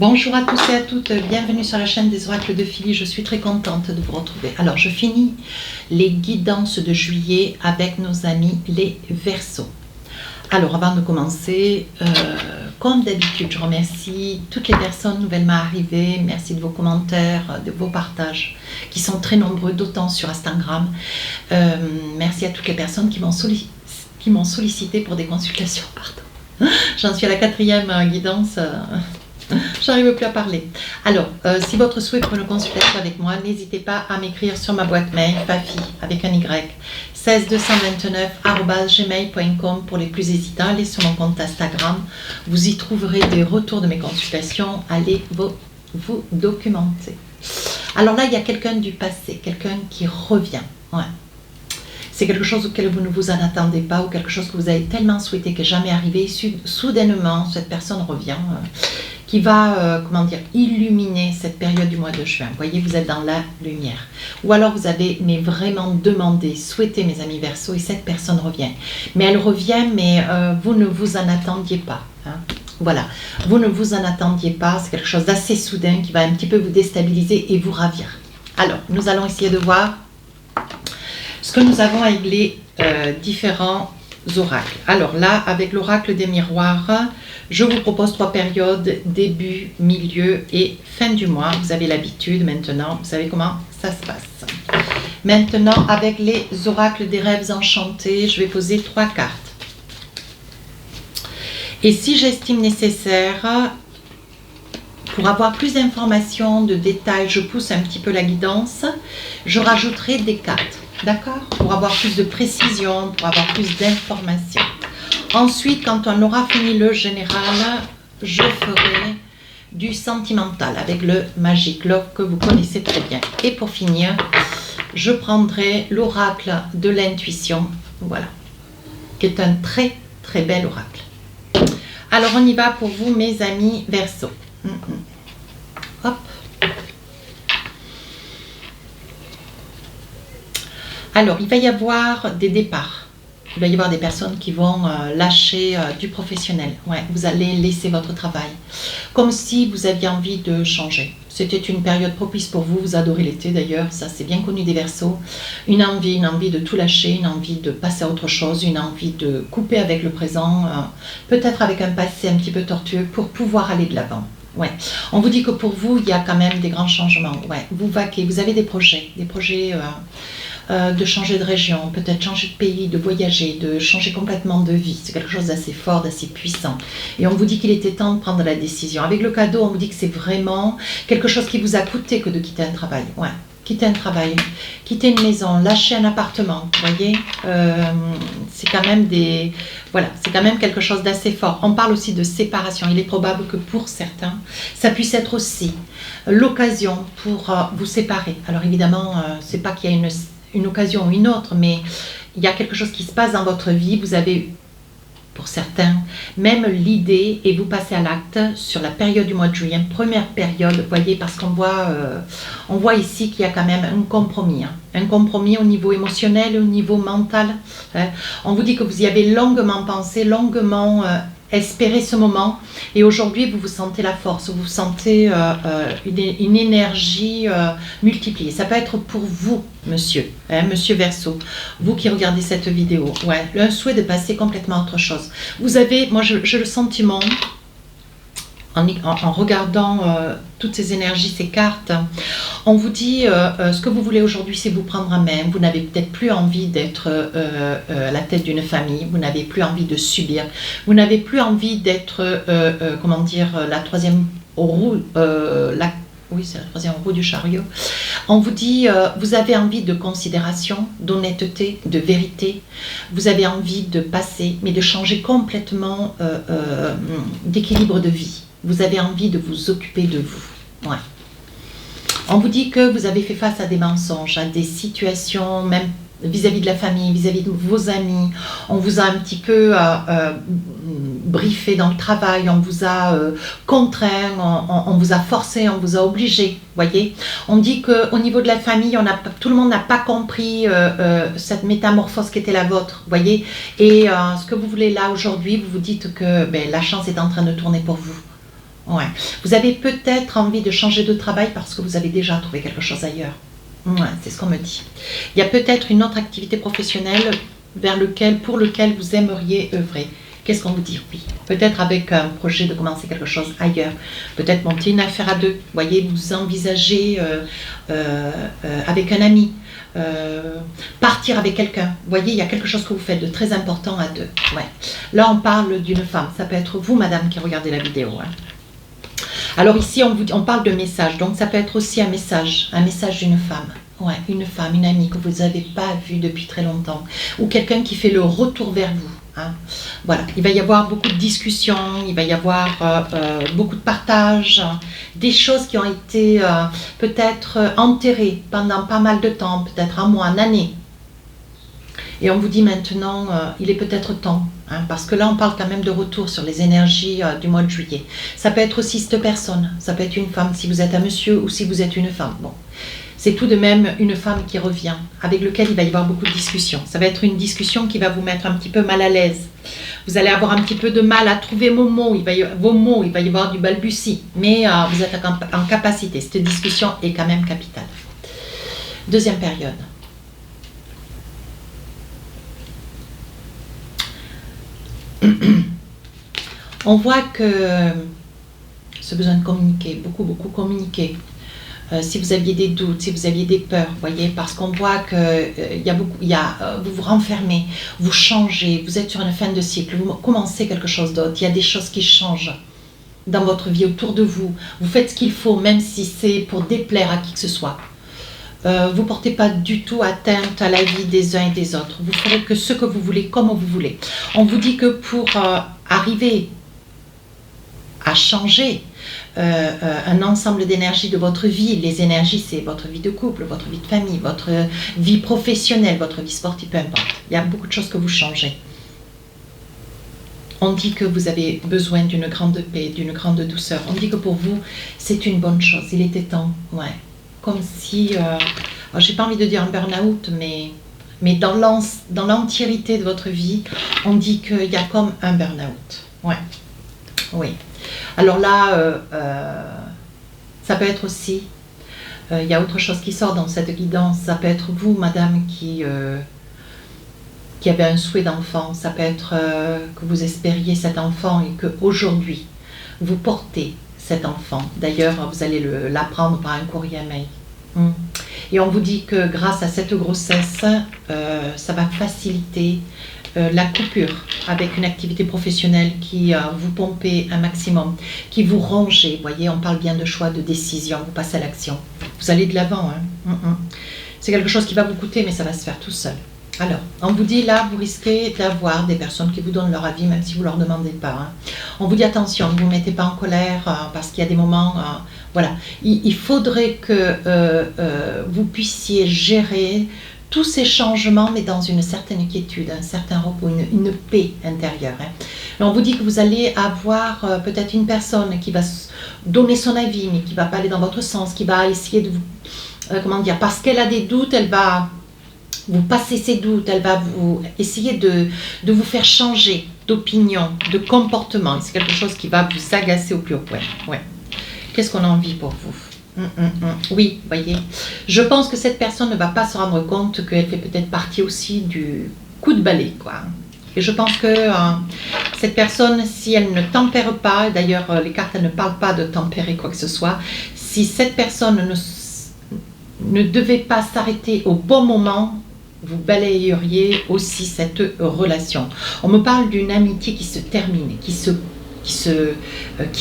Bonjour à tous et à toutes, bienvenue sur la chaîne des oracles de Philly, je suis très contente de vous retrouver. Alors je finis les guidances de juillet avec nos amis les Verseaux. Alors avant de commencer, comme d'habitude, je remercie toutes les personnes nouvellement arrivées, merci de vos commentaires, de vos partages qui sont très nombreux, d'autant sur Instagram. Merci à toutes les personnes qui m'ont sollicité pour des consultations, pardon. J'en suis à la 4e guidance. J'arrive plus à parler. Alors, si votre souhait pour une consultation avec moi, n'hésitez pas à m'écrire sur ma boîte mail, fafi, avec un Y, 16229@gmail.com pour les plus hésitants. Allez sur mon compte Instagram, vous y trouverez des retours de mes consultations. Allez vous documenter. Alors là, il y a quelqu'un du passé, quelqu'un qui revient. Ouais. C'est quelque chose auquel vous ne vous en attendez pas ou quelque chose que vous avez tellement souhaité que jamais arrivé. Soudainement, cette personne revient. Qui va, illuminer cette période du mois de juin. Vous voyez, vous êtes dans la lumière. Ou alors vous avez vraiment demandé, souhaité, mes amis Verseaux, et cette personne revient. Mais elle revient, mais vous ne vous en attendiez pas. Hein. Voilà, vous ne vous en attendiez pas, c'est quelque chose d'assez soudain qui va un petit peu vous déstabiliser et vous ravir. Alors, nous allons essayer de voir ce que nous avons avec les différents oracles. Alors là, avec l'oracle des miroirs, je vous propose 3 périodes, début, milieu et fin du mois. Vous avez l'habitude maintenant, vous savez comment ça se passe. Maintenant, avec les oracles des rêves enchantés, je vais poser 3 cartes. Et si j'estime nécessaire, pour avoir plus d'informations, de détails, je pousse un petit peu la guidance, je rajouterai des cartes. D'accord? Pour avoir plus de précision, pour avoir plus d'informations. Ensuite, quand on aura fini le général, je ferai du sentimental avec le Magic Love que vous connaissez très bien. Et pour finir, je prendrai l'oracle de l'intuition, voilà, qui est un très très bel oracle. Alors on y va pour vous, mes amis Verseaux. Hop. Alors, il va y avoir des départs. Il va y avoir des personnes qui vont lâcher du professionnel. Ouais, vous allez laisser votre travail. Comme si vous aviez envie de changer. C'était une période propice pour vous. Vous adorez l'été d'ailleurs. Ça, c'est bien connu des Verseaux. Une envie de tout lâcher. Une envie de passer à autre chose. Une envie de couper avec le présent. Peut-être avec un passé un petit peu tortueux pour pouvoir aller de l'avant. Ouais. On vous dit que pour vous, il y a quand même des grands changements. Ouais. Vous vaquez. Vous avez des projets. De changer de région, peut-être changer de pays, de voyager, de changer complètement de vie. C'est quelque chose d'assez fort, d'assez puissant. Et on vous dit qu'il était temps de prendre la décision. Avec le cadeau, on vous dit que c'est vraiment quelque chose qui vous a coûté que de quitter un travail. Ouais, quitter un travail, quitter une maison, lâcher un appartement, vous voyez, c'est quand même c'est quand même quelque chose d'assez fort. On parle aussi de séparation. Il est probable que pour certains, ça puisse être aussi l'occasion pour vous séparer. Alors évidemment, c'est pas qu'il y a une occasion ou une autre, mais il y a quelque chose qui se passe dans votre vie. Vous avez, pour certains, même l'idée et vous passez à l'acte sur la période du mois de juillet, première période, vous voyez, parce qu'on voit ici qu'il y a quand même un compromis. Hein, un compromis au niveau émotionnel, au niveau mental. Hein. On vous dit que vous y avez longuement pensé, longuement espéré ce moment, et aujourd'hui vous vous sentez la force, vous sentez une énergie multipliée. Ça peut être pour vous, monsieur, hein, monsieur Verseau, vous qui regardez cette vidéo, ouais, un souhait de passer complètement à autre chose. Vous avez, moi j'ai le sentiment, en regardant toutes ces énergies, ces cartes, on vous dit ce que vous voulez aujourd'hui, c'est vous prendre en main. Vous n'avez peut-être plus envie d'être à la tête d'une famille, vous n'avez plus envie de subir, vous n'avez plus envie d'être, la troisième roue, oui, c'est la troisième roue du chariot. On vous dit, vous avez envie de considération, d'honnêteté, de vérité. Vous avez envie de passer, mais de changer complètement d'équilibre de vie. Vous avez envie de vous occuper de vous. Ouais. On vous dit que vous avez fait face à des mensonges, à des situations, même vis-à-vis de la famille, vis-à-vis de vos amis. On vous a un petit peu briefé dans le travail, on vous a contraint, on vous a forcé, on vous a obligé, voyez. On dit qu'au niveau de la famille, tout le monde n'a pas compris cette métamorphose qui était la vôtre, voyez. Et ce que vous voulez là aujourd'hui, vous vous dites que la chance est en train de tourner pour vous. Ouais. Vous avez peut-être envie de changer de travail parce que vous avez déjà trouvé quelque chose ailleurs. Ouais, c'est ce qu'on me dit. Il y a peut-être une autre activité professionnelle pour lequel vous aimeriez œuvrer. Qu'est-ce qu'on vous dit? Oui. Peut-être avec un projet de commencer quelque chose ailleurs. Peut-être monter une affaire à deux. Vous voyez, vous envisagez avec un ami. Partir avec quelqu'un. Vous voyez, il y a quelque chose que vous faites de très important à deux. Ouais. Là, on parle d'une femme. Ça peut être vous, madame, qui regardez la vidéo. Hein. Alors ici, on parle de message. Donc, ça peut être aussi un message d'une femme. Ouais, une femme, une amie que vous n'avez pas vue depuis très longtemps. Ou quelqu'un qui fait le retour vers vous. Hein. Voilà, il va y avoir beaucoup de discussions, il va y avoir beaucoup de partage, des choses qui ont été peut-être enterrées pendant pas mal de temps, peut-être un mois, une année. Et on vous dit maintenant, il est peut-être temps, hein, parce que là on parle quand même de retour sur les énergies du mois de juillet. Ça peut être aussi cette personne, ça peut être une femme si vous êtes un monsieur ou si vous êtes une femme. Bon. C'est tout de même une femme qui revient, avec laquelle il va y avoir beaucoup de discussions. Ça va être une discussion qui va vous mettre un petit peu mal à l'aise. Vous allez avoir un petit peu de mal à trouver vos mots, il va y avoir du balbutie, mais vous êtes en capacité. Cette discussion est quand même capitale. Deuxième période. On voit que ce besoin de communiquer, beaucoup communiquer. Si vous aviez des doutes, si vous aviez des peurs, voyez, parce qu'on voit que vous vous renfermez, vous changez, vous êtes sur une fin de cycle, vous commencez quelque chose d'autre, il y a des choses qui changent dans votre vie autour de vous. Vous faites ce qu'il faut, même si c'est pour déplaire à qui que ce soit. Vous ne portez pas du tout atteinte à la vie des uns et des autres. Vous ferez que ce que vous voulez, comme vous voulez. On vous dit que pour arriver à changer un ensemble d'énergies de votre vie. Les énergies, c'est votre vie de couple, votre vie de famille, votre vie professionnelle, votre vie sportive, peu importe. Il y a beaucoup de choses que vous changez. On dit que vous avez besoin d'une grande paix, d'une grande douceur. On dit que pour vous, c'est une bonne chose. Il était temps, ouais. Comme si, j'ai pas envie de dire un burn-out, mais dans l'entièreté de votre vie, on dit qu'il y a comme un burn-out. Ouais, oui. Alors là, ça peut être aussi, il y a autre chose qui sort dans cette guidance, ça peut être vous, madame, qui avait un souhait d'enfant, ça peut être que vous espériez cet enfant et qu'aujourd'hui, vous portez cet enfant. D'ailleurs, vous allez l'apprendre par un courrier mail. Et on vous dit que grâce à cette grossesse, ça va faciliter la coupure avec une activité professionnelle qui vous pompez un maximum, qui vous rongez. Vous voyez, on parle bien de choix, de décision, vous passez à l'action. Vous allez de l'avant. Hein. C'est quelque chose qui va vous coûter, mais ça va se faire tout seul. Alors, on vous dit là, vous risquez d'avoir des personnes qui vous donnent leur avis, même si vous ne leur demandez pas. Hein. On vous dit attention, ne vous mettez pas en colère, parce qu'il y a des moments, voilà. Il faudrait que vous puissiez gérer tous ces changements, mais dans une certaine quiétude, un certain repos, une paix intérieure. Hein. On vous dit que vous allez avoir peut-être une personne qui va donner son avis, mais qui ne va pas aller dans votre sens, qui va essayer de vous, parce qu'elle a des doutes, elle va vous passer ses doutes, elle va vous essayer de vous faire changer d'opinion, de comportement. C'est quelque chose qui va vous agacer au plus haut point. Ouais. Qu'est-ce qu'on a envie pour vous? Oui, voyez. Je pense que cette personne ne va pas se rendre compte qu'elle fait peut-être partie aussi du coup de balai, quoi. Et je pense que cette personne, si elle ne tempère pas, d'ailleurs les cartes elles ne parlent pas de tempérer quoi que ce soit, si cette personne ne devait pas s'arrêter au bon moment, vous balayeriez aussi cette relation. On me parle d'une amitié qui se termine, qui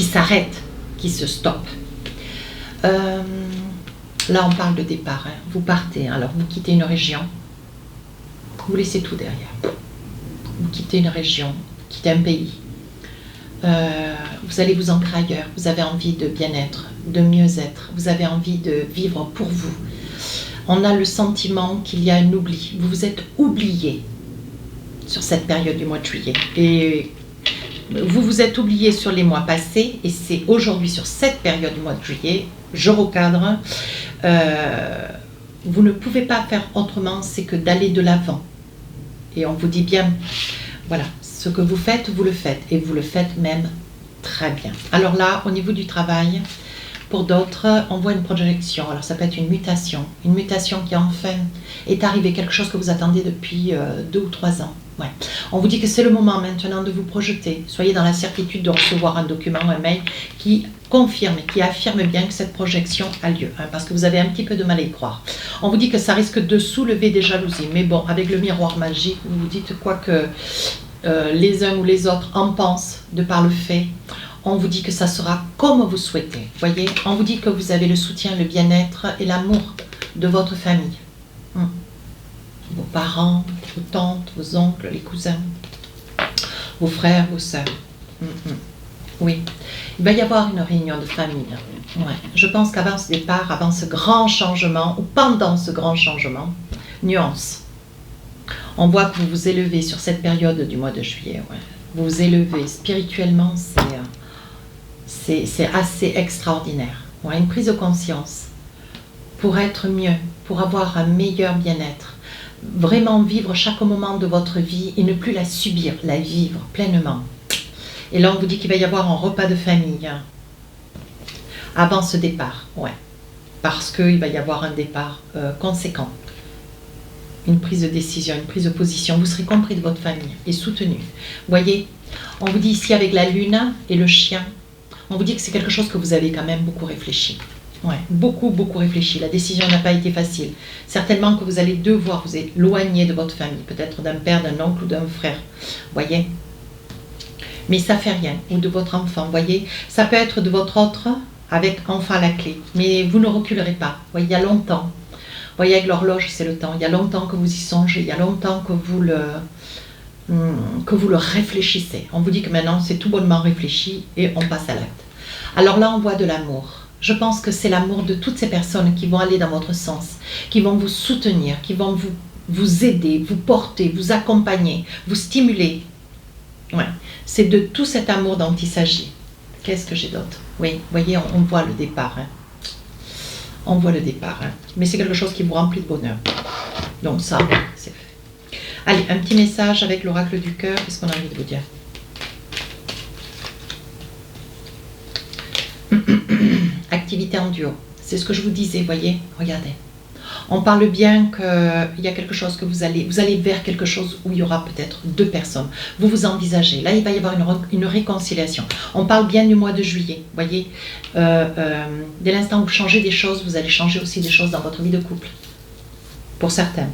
s'arrête, qui se stoppe. Là, on parle de départ. Hein. Vous partez, alors vous quittez une région, vous laissez tout derrière. Vous quittez une région, quittez un pays. Vous allez vous ancrer ailleurs. Vous avez envie de bien-être, de mieux-être. Vous avez envie de vivre pour vous. On a le sentiment qu'il y a un oubli. Vous vous êtes oublié sur cette période du mois de juillet. Et vous vous êtes oublié sur les mois passés. Et c'est aujourd'hui, sur cette période du mois de juillet, je recadre, vous ne pouvez pas faire autrement, c'est que d'aller de l'avant. Et on vous dit bien, voilà, ce que vous faites, vous le faites. Et vous le faites même Très bien. Alors là, au niveau du travail, pour d'autres, on voit une projection. Alors ça peut être une mutation qui enfin est arrivée, quelque chose que vous attendez depuis 2 ou 3 ans. Ouais. On vous dit que c'est le moment maintenant de vous projeter. Soyez dans la certitude de recevoir un document, un mail qui confirme et qui affirme bien que cette projection a lieu, hein, parce que vous avez un petit peu de mal à y croire. On vous dit que ça risque de soulever des jalousies, mais bon, avec le miroir magique, vous vous dites quoi que les uns ou les autres en pensent de par le fait. On vous dit que ça sera comme vous souhaitez. Voyez, on vous dit que vous avez le soutien, le bien-être et l'amour de votre famille. Vos parents, vos tantes, vos oncles, les cousins, vos frères, vos sœurs. Oui, il va y avoir une réunion de famille. Ouais. Je pense qu'avant ce départ, avant ce grand changement, ou pendant ce grand changement, nuance. On voit que vous vous élevez sur cette période du mois de juillet. Ouais. Vous vous élevez spirituellement, c'est assez extraordinaire. Ouais, une prise de conscience pour être mieux, pour avoir un meilleur bien-être. Vraiment vivre chaque moment de votre vie et ne plus la subir, la vivre pleinement. Et là, on vous dit qu'il va y avoir un repas de famille avant ce départ, ouais, parce qu'il va y avoir un départ conséquent, une prise de décision, une prise de position. Vous serez compris de votre famille et soutenu. Voyez, on vous dit ici avec la lune et le chien, on vous dit que c'est quelque chose que vous avez quand même beaucoup réfléchi. Ouais, beaucoup réfléchi. La décision n'a pas été facile. Certainement que vous allez devoir vous éloigner de votre famille, peut-être d'un père, d'un oncle ou d'un frère. Voyez. Mais ça fait rien. Ou de votre enfant. Voyez. Ça peut être de votre autre avec enfant à la clé. Mais vous ne reculerez pas. Voyez, il y a longtemps. Voyez, avec l'horloge, c'est le temps. Il y a longtemps que vous y songez. Il y a longtemps que vous le réfléchissez. On vous dit que maintenant, c'est tout bonnement réfléchi et on passe à l'acte. Alors là, on voit de l'amour. Je pense que c'est l'amour de toutes ces personnes qui vont aller dans votre sens, qui vont vous soutenir, qui vont vous aider, vous porter, vous accompagner, vous stimuler. Ouais. C'est de tout cet amour dont il s'agit. Qu'est-ce que j'ai d'autre? Oui, vous voyez, on voit le départ. Hein. On voit le départ. Hein. Mais c'est quelque chose qui vous remplit de bonheur. Donc ça, c'est fait. Allez, un petit message avec l'oracle du cœur. Qu'est-ce qu'on a envie de vous dire? Activité en duo, c'est ce que je vous disais, voyez, regardez. On parle bien qu'il y a quelque chose que vous allez vers quelque chose où il y aura peut-être 2 personnes. Vous vous envisagez, là il va y avoir une réconciliation. On parle bien du mois de juillet, voyez. Dès l'instant où vous changez des choses, vous allez changer aussi des choses dans votre vie de couple. Pour certains.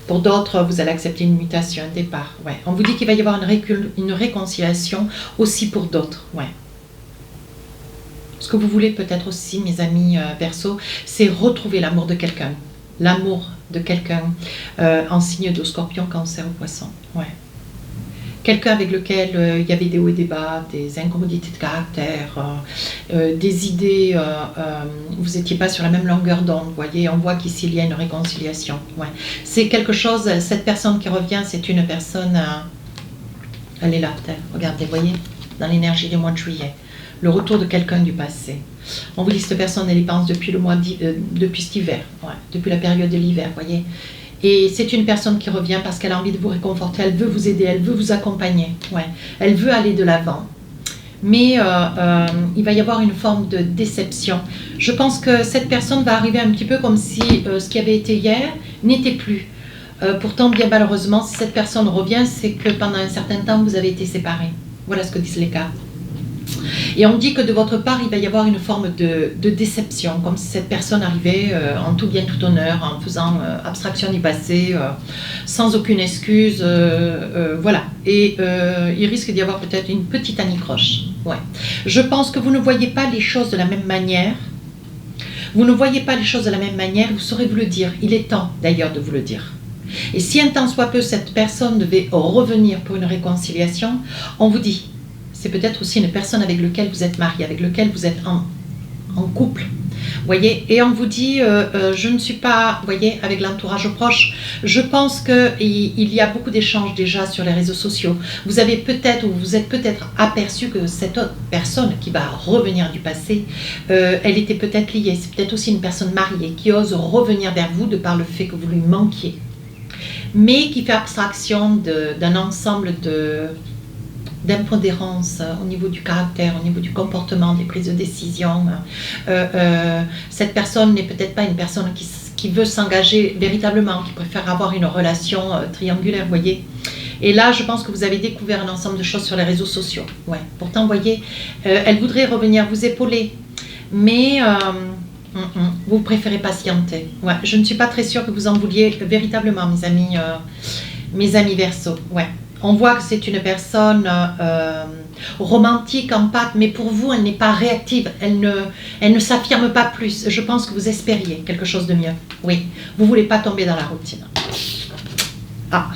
Pour d'autres, vous allez accepter une mutation, un départ. Ouais. On vous dit qu'il va y avoir une réconciliation aussi pour d'autres, ouais. Ce que vous voulez peut-être aussi, mes amis Verseau, c'est retrouver l'amour de quelqu'un. L'amour de quelqu'un en signe de Scorpion, Cancer ou Poisson. Ouais. Quelqu'un avec lequel il y avait des hauts et des bas, des incommodités de caractère, des idées, vous n'étiez pas sur la même longueur d'onde, vous voyez, on voit qu'ici il y a une réconciliation. Ouais. C'est quelque chose, cette personne qui revient, c'est une personne, elle est là, regardez, vous voyez, dans l'énergie du mois de juillet. Le retour de quelqu'un du passé. On vous dit que cette personne, elle y pense depuis depuis cet hiver, ouais, depuis la période de l'hiver, voyez. Et c'est une personne qui revient parce qu'elle a envie de vous réconforter, elle veut vous aider, elle veut vous accompagner, ouais. Elle veut aller de l'avant. Mais il va y avoir une forme de déception. Je pense que cette personne va arriver un petit peu comme si ce qui avait été hier n'était plus. Pourtant, bien malheureusement, si cette personne revient, c'est que pendant un certain temps, vous avez été séparés. Voilà ce que disent les cartes. Et on dit que de votre part, il va y avoir une forme de déception, comme si cette personne arrivait en tout bien, tout honneur, en faisant abstraction du passé, sans aucune excuse, voilà. Et il risque d'y avoir peut-être une petite anicroche. Ouais. Je pense que vous ne voyez pas les choses de la même manière. Vous ne voyez pas les choses de la même manière, vous saurez vous le dire. Il est temps d'ailleurs de vous le dire. Et si un temps soit peu, cette personne devait revenir pour une réconciliation, on vous dit, c'est peut-être aussi une personne avec laquelle vous êtes marié, avec laquelle vous êtes en couple. Voyez, et on vous dit, je ne suis pas, voyez, avec l'entourage proche, je pense qu'il y a beaucoup d'échanges déjà sur les réseaux sociaux. Vous avez peut-être, ou vous êtes peut-être aperçu que cette autre personne qui va revenir du passé, elle était peut-être liée, c'est peut-être aussi une personne mariée qui ose revenir vers vous de par le fait que vous lui manquiez, mais qui fait abstraction d'un ensemble d'impondérance au niveau du caractère, au niveau du comportement, des prises de décision. Cette personne n'est peut-être pas une personne qui veut s'engager véritablement, qui préfère avoir une relation triangulaire, vous voyez. Et là, je pense que vous avez découvert un ensemble de choses sur les réseaux sociaux. Ouais. Pourtant, vous voyez, elle voudrait revenir vous épauler, mais vous préférez patienter. Ouais. Je ne suis pas très sûre que vous en vouliez véritablement, mes amis Verseau. Ouais. On voit que c'est une personne romantique, empathique, mais pour vous, elle n'est pas réactive, elle ne s'affirme pas plus. Je pense que vous espériez quelque chose de mieux. Oui, vous ne voulez pas tomber dans la routine. Ah,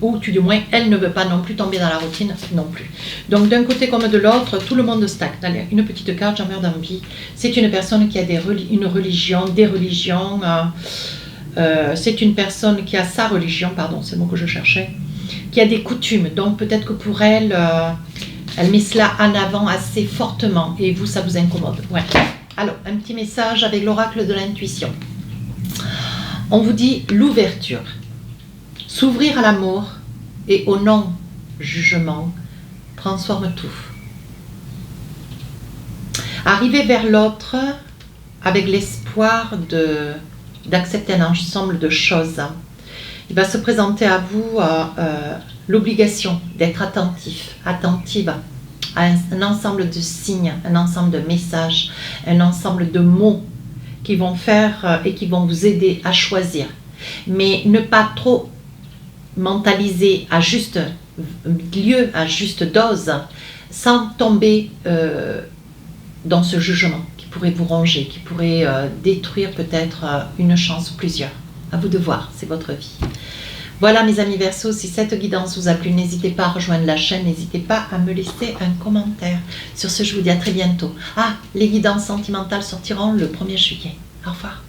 ou du moins, elle ne veut pas non plus tomber dans la routine non plus. Donc d'un côté comme de l'autre, tout le monde stagne. Allez, une petite carte, j'en meurs d'envie. C'est une personne qui a une religion, des religions. C'est une personne qui a sa religion, pardon, c'est le mot que je cherchais, qui a des coutumes. Donc peut-être que pour elle, elle met cela en avant assez fortement. Et vous, ça vous incommode. Ouais. Alors, un petit message avec l'oracle de l'intuition. On vous dit l'ouverture. S'ouvrir à l'amour et au non-jugement transforme tout. Arriver vers l'autre avec l'espoir d'accepter un ensemble de choses. Il va se présenter à vous l'obligation d'être attentive à un ensemble de signes, un ensemble de messages, un ensemble de mots qui vont faire et qui vont vous aider à choisir. Mais ne pas trop mentaliser à juste lieu, à juste dose, sans tomber dans ce jugement qui pourrait vous ronger, qui pourrait détruire peut-être une chance ou plusieurs. À vous de voir, c'est votre vie. Voilà mes amis Verseau, si cette guidance vous a plu, n'hésitez pas à rejoindre la chaîne, n'hésitez pas à me laisser un commentaire. Sur ce, je vous dis à très bientôt. Ah, les guidances sentimentales sortiront le 1er juillet. Au revoir.